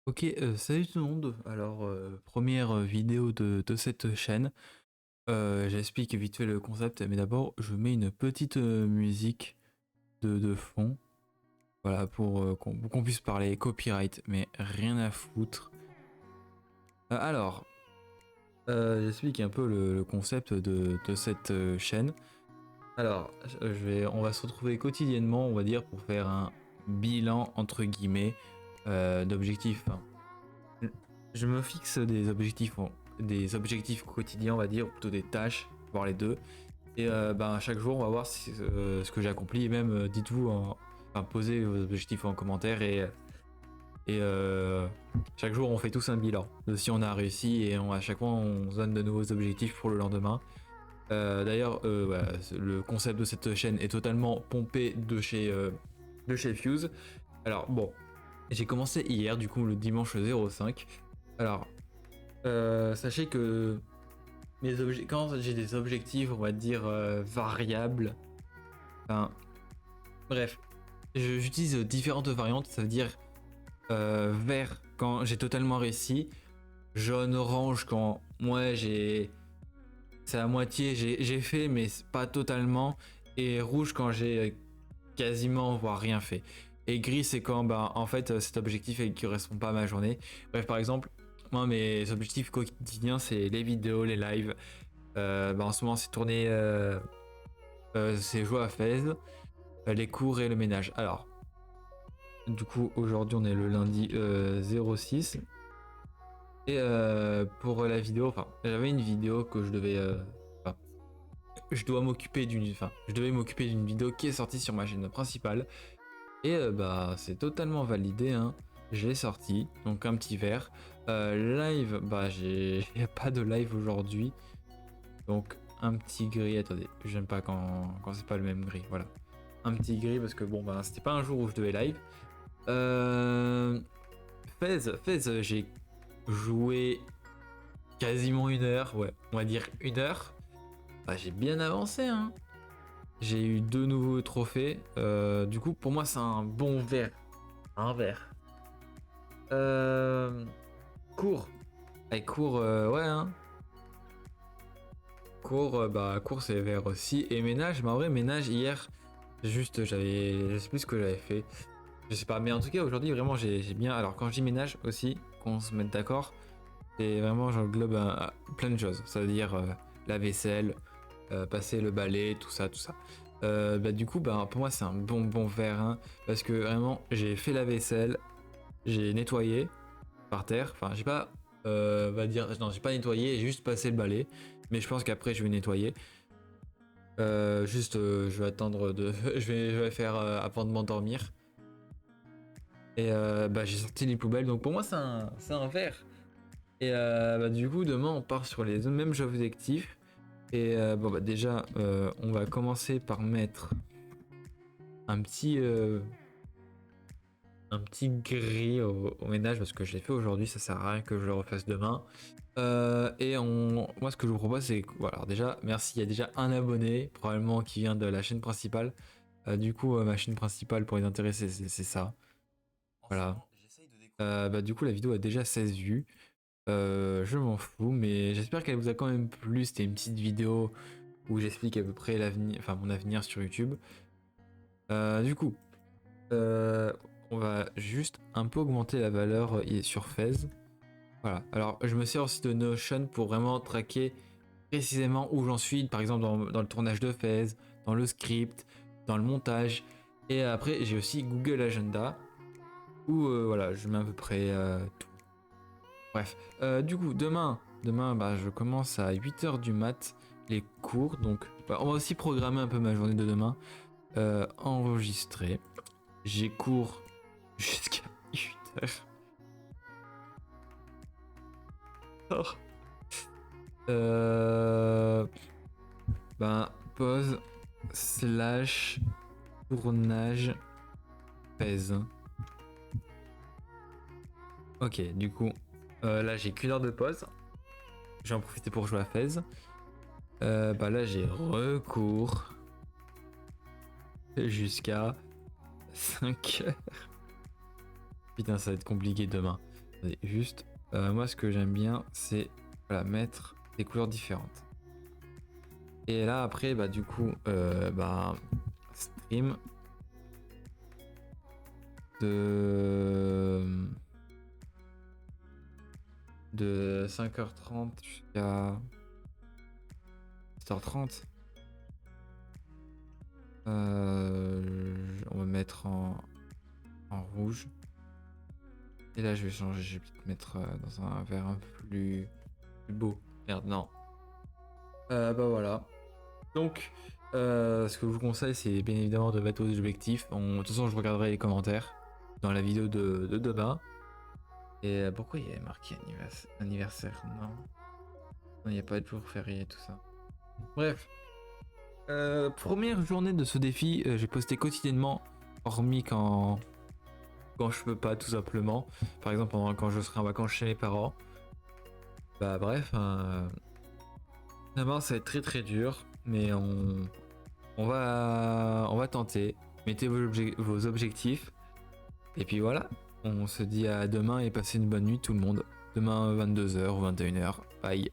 Ok, salut tout le monde. Alors, première vidéo de cette chaîne. J'explique vite fait le concept, mais d'abord, je mets une petite musique de fond. Voilà, pour qu'on puisse parler copyright, mais rien à foutre. Alors, j'explique un peu le concept de cette chaîne. Alors, on va se retrouver quotidiennement, on va dire, pour faire un bilan, entre guillemets, d'objectifs. Hein. Je me fixe des objectifs quotidiens, on va dire, ou plutôt des tâches, voire les deux. Et chaque jour, on va voir ce que j'ai accompli. Et même, dites-vous, enfin, posez vos objectifs en commentaire. Et chaque jour, on fait tous un bilan de si on a réussi. Et à chaque fois, on se donne de nouveaux objectifs pour le lendemain. D'ailleurs, voilà, le concept de cette chaîne est totalement pompé de chez Fuse. Alors, bon, j'ai commencé hier, du coup, le dimanche 05. Alors, sachez que quand j'ai des objectifs, on va dire variables, enfin, bref, j'utilise différentes variantes, ça veut dire vert quand j'ai totalement réussi, jaune, orange quand moi c'est à moitié, j'ai fait mais pas totalement, et rouge quand j'ai quasiment voire rien fait. Et gris c'est quand en fait cet objectif ne correspond pas à ma journée. Bref, par exemple, moi mes objectifs quotidiens c'est les vidéos, les lives. En ce moment c'est tourné, c'est jouer à Fez, les cours et le ménage. Alors, du coup aujourd'hui on est le lundi 06. Et pour la vidéo, enfin j'avais une vidéo que je devais... je devais m'occuper d'une vidéo qui est sortie sur ma chaîne principale. Et c'est totalement validé, hein. Je l'ai sorti, donc un petit verre. Live, j'ai pas de live aujourd'hui. Donc un petit gris, attendez, j'aime pas quand c'est pas le même gris, voilà. Un petit gris parce que c'était pas un jour où je devais live. Fez, j'ai joué quasiment 1 heure, ouais, on va dire 1 heure. J'ai bien avancé, hein. J'ai eu 2 nouveaux trophées. Du coup, pour moi, c'est un bon verre. Un verre. Cours. Allez, cours, ouais, hein. Cours, c'est vert aussi. Et ménage, en vrai, ménage, hier, juste, je sais plus ce que j'avais fait. Je sais pas, mais en tout cas, aujourd'hui, vraiment, j'ai bien. Alors, quand je dis ménage aussi, qu'on se mette d'accord, c'est vraiment, j'englobe plein de choses. Ça veut dire la vaisselle, passer le balai, tout ça, tout ça. Du coup, pour moi, c'est un bon verre, hein, parce que vraiment, j'ai fait la vaisselle, j'ai nettoyé par terre. Enfin, j'ai pas, non, j'ai pas nettoyé, j'ai juste passé le balai. Mais je pense qu'après, je vais nettoyer. Je vais attendre de, je vais faire avant de m'endormir. Et j'ai sorti les poubelles. Donc pour moi, c'est un verre. Et du coup, demain, on part sur les mêmes objectifs. Et déjà, on va commencer par mettre un petit gris au ménage parce que je l'ai fait aujourd'hui, ça sert à rien que je le refasse demain. Moi, ce que je vous propose, c'est que, voilà, alors déjà, merci, il y a déjà un abonné, probablement qui vient de la chaîne principale. Du coup, ma chaîne principale, pour les intéressés, c'est ça. Voilà. Du coup, la vidéo a déjà 16 vues. Je m'en fous, mais j'espère qu'elle vous a quand même plu. C'était une petite vidéo où j'explique à peu près mon avenir sur YouTube. Du coup, on va juste un peu augmenter la valeur sur Fez. Voilà. Alors, je me sers aussi de Notion pour vraiment traquer précisément où j'en suis, par exemple dans le tournage de Fez, dans le script, dans le montage. Et après, j'ai aussi Google Agenda où voilà, je mets à peu près tout. Bref, du coup, demain, je commence à 8h du mat les cours. Donc, on va aussi programmer un peu ma journée de demain. Enregistrer. J'ai cours jusqu'à 8h. Pause slash tournage pèse. Ok, du coup, là j'ai qu'une heure de pause. Je vais en profiter pour jouer à Fez. Là j'ai recours jusqu'à 5h. Putain, ça va être compliqué demain. Attendez, juste, moi ce que j'aime bien, c'est voilà, mettre des couleurs différentes. Et là après, bah du coup, stream de 5h30 jusqu'à 7h30. On va mettre en rouge. Et là je vais changer, je vais peut-être mettre dans un vert un peu plus beau. Merde, non. Bah voilà. Donc, ce que je vous conseille, c'est bien évidemment de mettre vos objectifs. De toute façon, je regarderai les commentaires dans la vidéo de demain. Et pourquoi il y avait marqué anniversaire? Non. Non, il n'y a pas de jour férié et tout ça. Bref. Première journée de ce défi, j'ai posté quotidiennement, hormis quand je peux pas, tout simplement. Par exemple, quand je serai en vacances chez mes parents. Bah bref, d'abord ça va être très très dur, mais on va tenter. Mettez vos objectifs. Et puis voilà, on se dit à demain et passez une bonne nuit tout le monde. Demain 22h ou 21h. Bye.